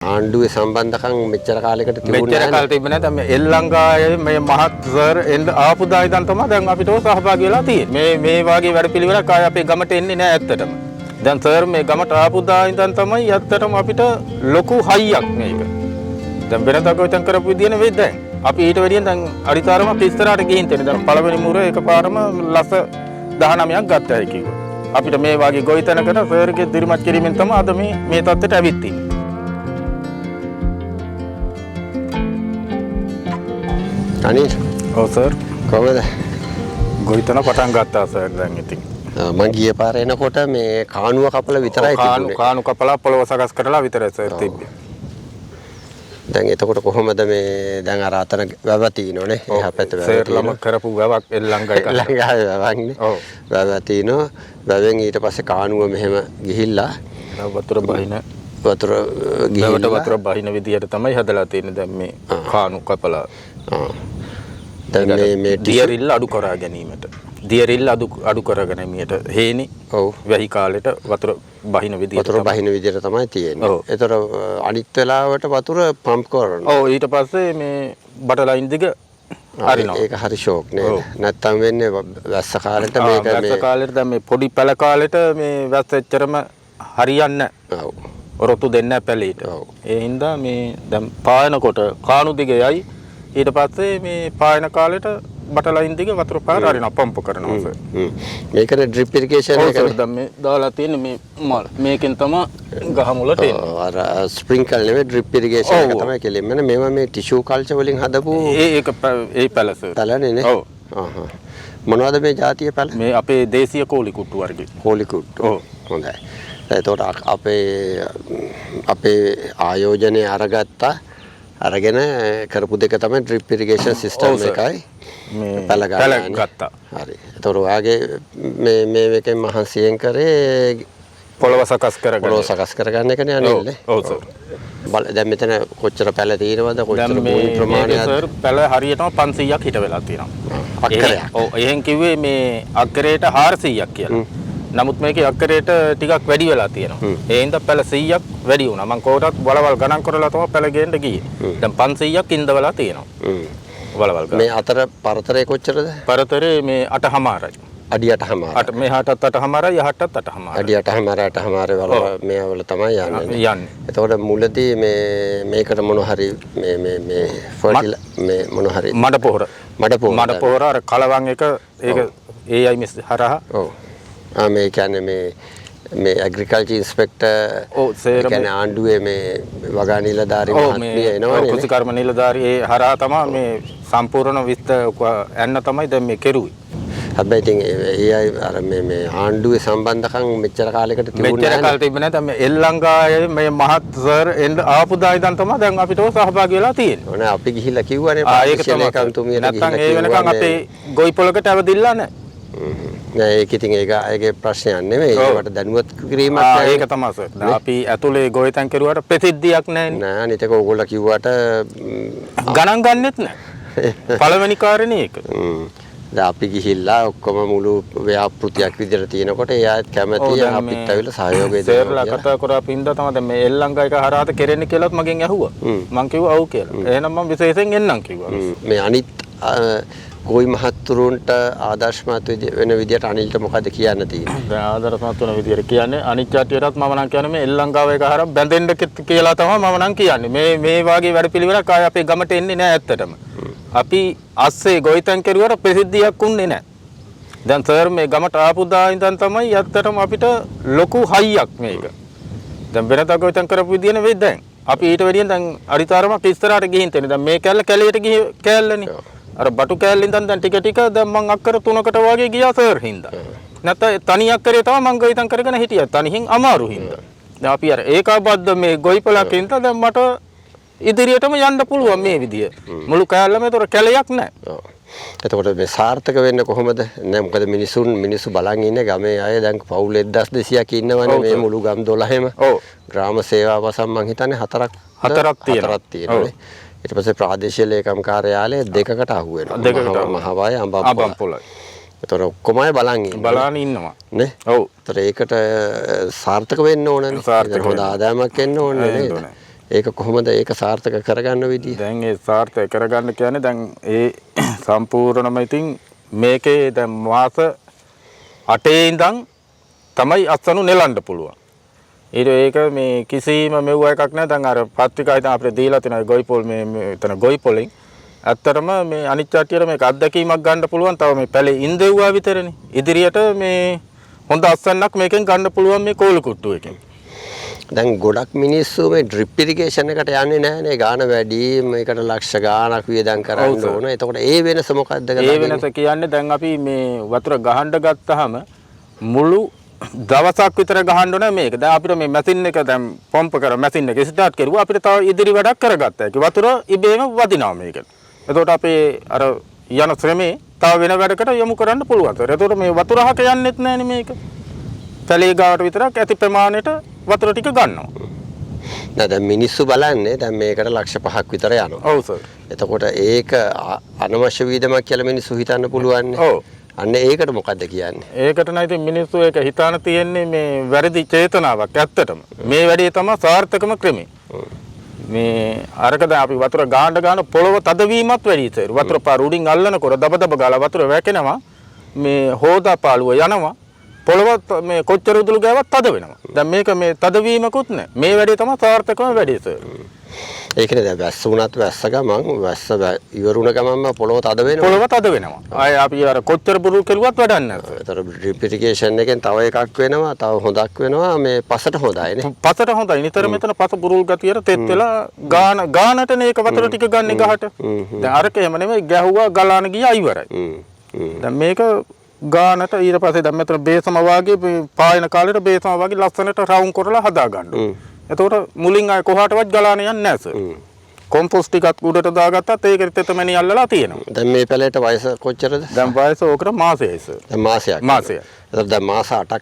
ආණ්ඩුවේ සම්බන්ධකම් මෙච්චර කාලයකට තිබුණේ නැහැ. මෙච්චර කාලෙ තිබුණේ නැහැ. මේ එල්ලංගාවේ මේ මහත් සර් එන්න ආපු දා ඉඳන් තමයි දැන් අපිට සහභාගී වෙලා තියෙන්නේ. මේ වාගේ වැඩපිළිවෙලක් ආයේ අපේ ගමට එන්නේ නැහැ ඇත්තටම. දැන් සර් මේ ගමට ආපු දා ඉඳන් තමයි ඇත්තටම අපිට ලොකු හයියක් මේක. දැන් වෙනදා ගොවිතැන් කරපු විදිය නෙවෙයි දැන්. අපි ඊට වැඩියෙන් දැන් අරිතාරම ඉස්සරහට ගිහින් තියෙනවා. දැන් පළවෙනි මුර එකපාරම ලස 19ක් ගත්තා කිව්වා. අපිට මේ වාගේ ගොවිතැනකට සර්ගේ දිරිමත් කිරීමෙන් තමයි අද මේ තත්ත්වයට ඇවිත් තියෙන්නේ. අනිත් ඔව් සර් කොහමද ගොවිතැන පටන් ගත්තා සර් දැන් ඉතින් මම ගිය පාර එනකොට මේ කාණුව කපලා විතරයි තිබුණේ. කාණු කපලා පොළව සකස් කරලා විතරයි සර් තිබ්බේ. දැන් එතකොට කොහොමද මේ දැන් අර අතන වැව තියෙනෝනේ. එහා පැත්ත වැව. සර් ළම කරපු වැවක් එල්ලංගයි කරා. එල්ලංගාවේ වැවන්නේ. ඔව්. වැව තියෙනවා. වැවෙන් ඊට පස්සේ කාණුව මෙහෙම ගිහිල්ලා වතුර බහින වතුර ගිහිල්ලා වතුර බහින විදියට තමයි හදලා තියෙන්නේ දැන් මේ කාණු කපලා. දැන් මේ දියරිල්ල අඩු කරා ගැනීමට දියරිල්ල අඩු කරගෙන මේට හේනි ඔව් වැහි කාලෙට වතුර බහින විදියට තමයි තියෙන්නේ. ඒතර අනිත් වෙලාවට වතුර පම්ප් කරනවා. ඔව් ඊට පස්සේ මේ බට ලයින් දිග හරිනවා. ඒක හරි ෂෝක් නේද? නැත්තම් වෙන්නේ වැස්ස කාලෙට මේක මේ වැස්ස කාලෙට දැන් මේ පොඩි පැල කාලෙට මේ වැස්ස එච්චරම හරියන්නේ නැහැ. ඔව්. ඔරොත්තු දෙන්නේ නැහැ පැලේට. ඒ හින්දා මේ දැන් පායනකොට කාණු දිගේ යයි ඊට පස්සේ මේ පායන කාලෙට බට ලයින් දිගේ වතුර පාර හරිනවා පම්ප් කරනවා සර්. මේකනේ ඩ්‍රිප් ඉරිගේෂන් එක නේ. දැන් මේ දාලා තියෙන්නේ මේ මල් මේකෙන් තමයි ගහ මුලට එන්නේ. අර ස්ප්‍රින්කල් නෙවෙයි ඩ්‍රිප් ඉරිගේෂන් එක තමයි කෙලින්ම නේ. මේවා මේ ටිෂු කල්චර් වලින් හදපු ඒක ඒ පැල සර්. පැලනේ නේ. ඔව්. මොනවද මේ ජාතිය පැල? මේ අපේ දේශීය කෝලි කුට්ටු වර්ගේ. කෝලි කුට්ටු. ඔව්. හොඳයි. එතකොට අපේ ආයෝජනය අරගෙන කරපු දෙක තමයි ඩ්‍රිප් ඉරිගේෂන් සිස්ටම් එකයි මේ පැල ගත්තා. හරි. එතකොට ඔයාගේ මේ එකෙන් මහන්සියෙන් කරේ පොළව සකස් කරගන්න එකනේ අනිල්නේ. ඔව් සර්. දැන් මෙතන කොච්චර පැල තියෙනවද කොච්චර භූමි ප්‍රමාණයක්ද? සර් පැල හරියටම 500ක් හිට වෙලා තියෙනවා. අක්කරයක්. ඔව් එහෙන් කිව්වේ මේ අක්කරයට 400ක් කියලා. නමුත් මේකේ අක්කරයට ටිකක් වැඩි වෙලා තියෙනවා. ඒ හින්දා පැල 100ක් වැඩි වුණා. මම කොහොටත් වලවල් ගණන් කරලා තමයි පැල ගේන්න ගියේ. දැන් 500ක් ඉඳවලා තියෙනවා. වලවල් ගණන්. මේ අතර පරතරය කොච්චරද? පරතරේ මේ 8මාරයි. අඩි 8මාරයි. මෙහාටත් 8මාරයි යහටත් 8මාරයි. අඩි 8මාරයි වල මේවල තමයි යන්නේ. එතකොට මුලදී මේකට මොන හරි මේ ෆර්ටිල මේ මොන හරි මඩ පොහොර අර කලවම් එක ඒක ඒයි මිස් හරහා. ඔව්. මේ කියන්නේ මේ ඇග්‍රිකල්චර් ඉන්ස්පෙක්ටර් කියන්නේ ආණ්ඩුවේ මේ වගා නිලධාරී මහත්මිය එනවනේ. කෘෂිකර්ම නිලධාරී ඒ හරහා තමයි මේ සම්පූර්ණ විස්තර එන්න තමයි දැන් මේ කෙරුවේ. හැබැයි ඉතින් ඒ අය අර මේ ආණ්ඩුවේ සම්බන්ධකම් මෙච්චර කාලයකට තිබුණේ නැහැ. මෙච්චර කාලෙ තිබුණේ නැහැ. මේ එල්ලංගාවේ මේ මහත් සර් එන්න ආපු දා ඉඳන් තමයි දැන් අපිට සහභාගී වෙලා තියෙන්නේ. ඕනේ අපි ගිහිල්ලා කිව්වනේ පාර්ශ්වීය ලේකම්තුමියට ගිහිල්ලා කිව්වා. නැත්නම් ඒ වෙනකන් අපේ ගොවි පොලකට අවදිලා නැහැ. නෑ ඒක ඉතින් ඒකේ ප්‍රශ්නයක් නෙමෙයි. ඒකට දැනුවත් කිරීමක් නෑ. ඒක තමයි සර්. අපි ඇතුලේ ගොවිතැන් කෙරුවාට ප්‍රසිද්ධියක් නෑනේ. නෑ අනිත් එක ඕගොල්ලෝ කිව්වට ගණන් ගන්නෙත් නෑ. පළවෙනි කාරණේ ඒක. දැන් අපි ගිහිල්ලා ඔක්කොම මුළු ව්‍යාපෘතියක් විදිහට තියෙනකොට එයාත් කැමතියි අපිත් ඇවිල්ලා සහයෝගය දෙනවා. සර්ලා කතා කරා පින්දා තමයි දැන් මේ එල්ලංගා එක හරහාට කෙරෙන්නේ කියලාත් මගෙන් ඇහුවා. මං කිව්වා ඔව් කියලා. එහෙනම් මම විශේෂයෙන් එන්නම් කිව්වා. මේ අනිත් ගොවි මහත්තුරුන්ට ආදර්ශමත් වෙන විදියට අනිල්ට මොකද කියන්න තියෙන්නේ? දැන් ආදර්ශමත් වෙන විදියට කියන්නේ අනිත් චාටියටත් මම නම් කියන්නේ මේ එල්ලංගාව එක හරහා බැඳෙන්න කියලා තමයි මම නම් කියන්නේ. මේ වාගේ වැඩපිළිවෙලක් ආයේ අපේ ගමට එන්නේ නැහැ ඇත්තටම. අපි අස්සේ ගොවිතැන් කෙරුවට ප්‍රසිද්ධියක් උන්නේ නැහැ. දැන් සර් මේ ගමට ආපු දා ඉඳන් තමයි ඇත්තටම අපිට ලොකු හයියක් මේක. දැන් වෙනදා ගොවිතැන් කරපු විදිය නෙවෙයි දැන්. අපි ඊට වැඩියෙන් දැන් අරිතාරමක් ඉස්සරහට ගිහින් තියෙනවා. දැන් මේ කැලේට කැලේනේ. අර බටු කෑල්ල ඉඳන් දැන් ටික දැන් මං අක්කර 3කට වගේ ගියා සර් හින්දා. නැත්නම් තනි අක්කරේ තමයි මං ගොවිතැන් කරගෙන හිටියා. තනියෙන් අමාරු හින්දා. දැන් අපි අර ඒකාබද්ධ මේ ගොවිපලක් හින්දා දැන් මට ඉදිරියටම යන්න පුළුවන් මේ විදිය. මුළු කෑල්ලම ඒතර කැලයක් නැහැ. එතකොට මේ සාර්ථක වෙන්නේ කොහොමද? නෑ මොකද මිනිස්සු බලන් ඉන්නේ ගමේ අය දැන් පවුල් 1200ක් ඉන්නවනේ මේ මුළු ගම් 12ම. ඔව්. ග්‍රාම සේවා වසම් මං හිතන්නේ හතරක් තියෙනවා. ඊට පස්සේ ප්‍රාදේශීය ලේකම් කාර්යාලය දෙකකට අහු වෙනවා. මහවය අඹම්පොළයි. ඒතර ඔක්කොමයි බලන් ඉන්නවා. නේ? ඔව්. ඒතර ඒකට සාර්ථක වෙන්න ඕනනේ. හොඳ ආදායමක් එන්න ඕනේ නේද? ඒක කොහොමද ඒක සාර්ථක කරගන්න විදිය? දැන් ඒ සාර්ථක කරගන්න කියන්නේ දැන් ඒ සම්පූර්ණම ඉතින් මේකේ දැන් මාස 8 ඉඳන් තමයි අත්සනු නෙලන්න පුළුවන්. ඒක මේ කිසිම මෙව්ව එකක් නැහැ. දැන් අර පත්‍රිකා ඉතින් අපිට දීලා තියෙනවා ගොයිපොල් මේ එතන ගොයිපොලින්. ඇත්තටම මේ අනිත් කට්ටියට මේක අත්දැකීමක් ගන්න පුළුවන්. තව මේ පැලේ ඉන්දෙව්වා විතරනේ. ඉදිරියට මේ හොඳ අත්සන්නක් මේකෙන් ගන්න පුළුවන් මේ කෝල් කුට්ටුවකින්. දැන් ගොඩක් මිනිස්සු මේ ඩ්‍රිප් ඉරිගේෂන් එකට යන්නේ නැහනේ. ගාන වැඩි මේකට ලක්ෂ ගාණක් වියදම් කරන්න ඕන. එතකොට ඒ වෙනස මොකක්ද? ඒ වෙනස කියන්නේ දැන් අපි මේ වතුර ගහන්න ගත්තාම මුළු දවසක් විතර ගහන්න ඕනේ මේක. දැන් අපිට මේ මැෂින් එක දැන් පම්ප් කර මැෂින් එක ස්ටාර්ට් කරුවා අපිට තව ඉදිරි වැඩක් කරගත්තා. ඒක වතුර ඉබේම වදිනවා මේකට. එතකොට අපේ අර යන ශ්‍රමේ තව වෙන වැඩකට යොමු කරන්න පුළුවන්. එතකොට මේ වතුර හක යන්නෙත් නැහැනේ මේක. පැලේ ගාවට විතරක් ඇති ප්‍රමාණයට වතුර ටික ගන්නවා. නෑ දැන් මිනිස්සු බලන්නේ දැන් මේකට ලක්ෂ 5ක් විතර යනවා. ඔව් සර්. එතකොට ඒක අනවශ්‍ය වියදමක් කියලා මිනිස්සු හිතන්න පුළුවන් නේ. ඔව්. අන්න ඒකට මොකද්ද කියන්නේ? ඒකට නම් ඉතින් මිනිස්සු ඒක හිතාන තියෙන්නේ මේ වැරදි චේතනාවක් ඇත්තටම. මේ වැඩේ තමයි සාර්ථකම ක්‍රමය. මේ අරක දැන් අපි වතුර ගාන පොළව තදවීමත් වැඩි ඉතින්. වතුර පාර උඩින් අල්ලනකොට දබ දබ ගාලා වතුර වැටෙනවා. මේ හොදා පාළුව යනවා. පොළව මේ කොච්චර උදුළු ගෑවත් තද වෙනවා. දැන් මේක මේ තදවීමකුත් නැහැ. මේ වැඩේ තමයි සාර්ථකම වැඩේ සර්. ඒකනේ දැන් වැස්ස වුණත් වැස්ස ගමන් වැස්ස ඉවරුණ ගමන්ම පොළව තද වෙනවා. පොළව තද වෙනවා. ආය අපි අර කොච්චර බුරුල් කෙරුවත් වැඩක් නැහැ. ඒතර ඩ්‍රිප් ඉරිගේෂන් එකෙන් තව එකක් වෙනවා, තව හොඳක් වෙනවා. මේ පසට හොඳයි නේ. පසට හොඳයි. නිතර මෙතන පස බුරුල් ගතියට තෙත් වෙලා ගානටනේ ඒක වතුර ටික ගන්න ගහට. දැන් අරක එහෙම නෙමෙයි ගැහුවා ගලාන ගියා ඉවරයි. දැන් මේක ගානට ඊට පස්සේ දැන් මෙතන බේසම වාගේ පායන කාලේට බේසම වාගේ ලස්සනට රවුම් කරලා හදා ගන්න ඕනේ. එතකොට මුලින් ආය කොහාටවත් ගලාන යන්නේ නැහැ සර්. කොම්පෝස්ට් ටිකත් උඩට දාගත්තත් ඒකෙත් තෙතමැණි අල්ලලා තියෙනවා. දැන් මේ පැලේට වයස කොච්චරද? දැන් වයස ඕකට මාසයයි සර්. දැන් මාසයක්. මාසයක්. එතකොට දැන් මාස 8ක්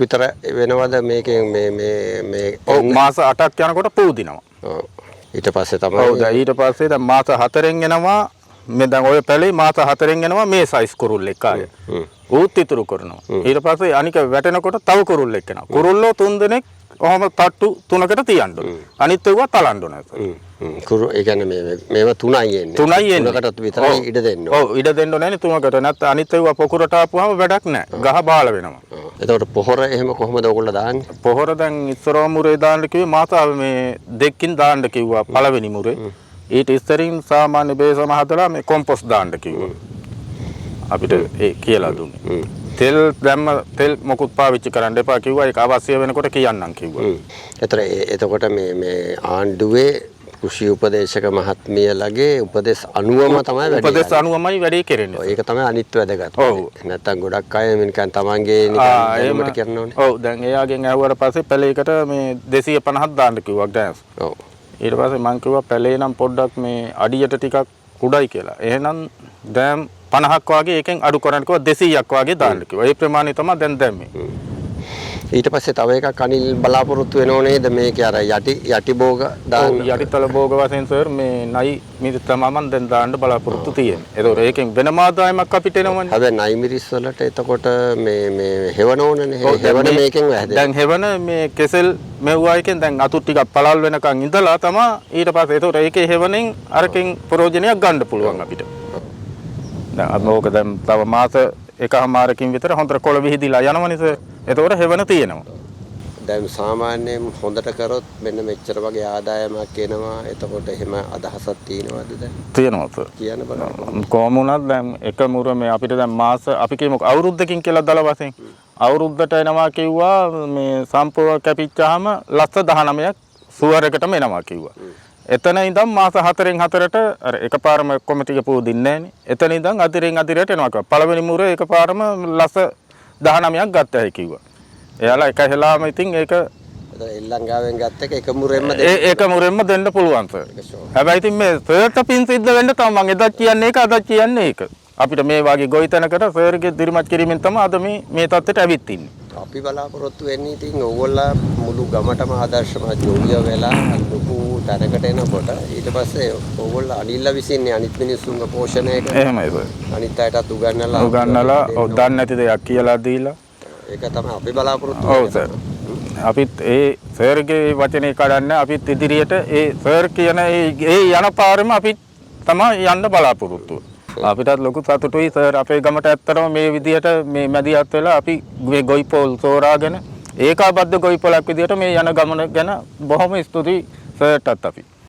විතර වෙනවද මේකෙන් මේ ඔව් මාස 8ක් යනකොට පූදිනවා. ඔව්. ඊට පස්සේ තමයි ඔව් දැන් ඊට පස්සේ දැන් මාස 4න් එනවා මේ දැන් ඔය පැලේ මාස 4න් එනවා මේ සයිස් කුරුල්ලෙක් ආය. ඌත් ඉතුරු කරනවා. ඊට පස්සේ අනික වැටෙනකොට තව කුරුල්ලෙක් එනවා. කුරුල්ලෝ 3 දෙනෙක් ඔහම තට්ටු 3කට තියන්න ඕනේ. අනිත් ඒවා තලන්න ඕනේ. කුරු ඒ කියන්නේ මේව 3යි එන්නේ. 3යි එන්නේ. 3කටත් විතරයි ඉඩ දෙන්න ඕනේ. ඔව් ඉඩ දෙන්න ඕනේ නේ 3කට. නැත්නම් අනිත් ඒවා පොකුරට ආපුවාම වැඩක් නැහැ. ගහ බාල වෙනවා. එතකොට පොහොර එහෙම කොහොමද ඔයගොල්ලෝ දාන්නේ? පොහොර දැන් ඉස්සරව මුරේ දාන්න කිව්වේ මාතාව මේ දෙකකින් දාන්න කිව්වා පළවෙනි මුරේ. ඊට ඉස්සරින් සාමාන්‍ය බේසම හදලා මේ කොම්පෝස්ට් දාන්න කිව්වා. අපිට ඒ කියලා දුන්නේ. තෙල් දැම්ම තෙල් මොකුත් පාවිච්චි කරන්න එපා කිව්වා. ඒක අවශ්‍ය වෙනකොට කියන්නම් කිව්වා. එතකොට මේ ආණ්ඩුවේ කෘෂි උපදේශක මහත්මියලගේ උපදෙස් අනුවම තමයි වැඩි. උපදෙස් අනුවමයි වැඩි කරන්නේ. ඒක තමයි අනිත් වැදගත්. ඔව්. නැත්තම් ගොඩක් අය නිකන් තමන්ගේ නිකන් දැනුමට කරනෝනේ. ඔව් දැන් එයාගෙන් ඇහුවට පස්සේ පැලේකට මේ 250ක් දාන්න කිව්වා ගෑස්. ඔව්. ඊට පස්සේ මං කිව්වා පැලේ නම් පොඩ්ඩක් මේ අඩියට ටිකක් කුඩයි කියලා. එහෙනම් දැන් 50ක් වගේ එකෙන් අඩු කරන්න කිව්වා 200ක් වගේ දාන්න කිව්වා. ඒ ප්‍රමාණය තමයි දැන් දැම්මේ. ඊට පස්සේ තව එකක් අනිල් බලාපොරොත්තු වෙනව නේද මේක අර යටි භෝග දාන්න. ඔව් යටිතල භෝග වශයෙන් සර් මේ නයි මිරිස් තමයි මම දැන් දාන්න බලාපොරොත්තු තියෙන්නේ. ඒතකොට ඒකෙන් වෙනම ආදායමක් අපිට එනවනේ. හැබැයි නයි මිරිස් වලට එතකොට මේ හෙවන ඕනනේ. හෙවන මේකෙන් වැහදේ. දැන් හෙවන මේ කෙසෙල් මෙව්වා එකෙන් දැන් අතු ටිකක් පළල් වෙනකන් ඉඳලා තමයි ඊට පස්සේ ඒතකොට ඒකේ හෙවණෙන් අරකින් ප්‍රයෝජනයක් ගන්න පුළුවන් අපිට. දැන් අමෝක දැන් තව මාස එකමාරකින් විතර හොඳට කොළ විහිදිලා යනවනේ සර්. එතකොට හෙවණ තියෙනවා. දැන් සාමාන්‍යයෙන් හොඳට කරොත් මෙන්න මෙච්චර වගේ ආදායමක් එනවා. එතකොට එහෙම අදහසක් තියෙනවද දැන්? තියෙනවා සර්. කියන්න බලන්න. කොහොම වුණත් දැන් එක මුර මේ අපිට දැන් මාස අපි කියමුකෝ අවුරුද්දකින් කියලා දල වශයෙන් අවුරුද්දට එනවා කිව්වා මේ සම්පූර්ණ කැපිච්චාම ලක්ෂ 19ක් සුවරකටම එනවා කිව්වා. එතන ඉඳන් මාස 4න් 4ට අර එකපාරම ඔක්කොම ටික පුදින්නේ නැහනේ. එතන ඉඳන් අදිරෙන් අදිරයට එනවා කිව්වා. පළවෙනි මුරේ එකපාරම ලක්ෂ 19ක් ගත්තා කිව්වා. එයාලා එක හෙලාම ඉතින් ඒක එල්ලංගාවෙන් ගත්ත එක මුරෙන්ම ඒක මුරෙන්ම දෙන්න පුළුවන් සර්. හැබැයි ඉතින් මේ සර්ට පින් සිද්ධ වෙන්න තමයි මම එදත් කියන්නේ ඒක අදත් කියන්නේ ඒක. අපිට මේ වගේ ගොවිතැනකට සර්ගේ දිරිමත් කිරීමෙන් තමයි අද මේ තත්ත්වයට ඇවිත් ඉන්නේ. අපි බලාපොරොත්තු වෙන්නේ ඉතින් ඕගොල්ලෝ මුළු ගමටම ආදර්ශමත් ජෝලිය වෙලා ලොකු තැනකට එනකොට ඊට පස්සේ ඕගොල්ලෝ අනිල්ල විසින්නේ අනිත් මිනිස්සුන්ගේ පෝෂණය කරන. එහෙමයි සර්. අනිත් අයටත් උගන්වලා ඔව් දන්නේ නැති දෙයක් කියලා දීලා ඒක තමයි අපි බලාපොරොත්තු වෙන්නේ. ඔව් සර්. අපිත් ඒ සර්ගේ වචනේ කඩන්න අපිත් ඉදිරියට ඒ සර් කියන ඒ යන පාරෙම අපි තමයි යන්න බලාපොරොත්තු. අපිටත් ලොකු සතුටුයි සර් අපේ ගමට ඇත්තටම මේ විදියට මේ මැදිහත් වෙලා අපි මේ ගොයිපොල් තෝරාගෙන ඒකාබද්ධ ගොයිපොලක් විදියට මේ යන ගමන ගැන බොහොම ස්තුතියි සර්ටත් අපි.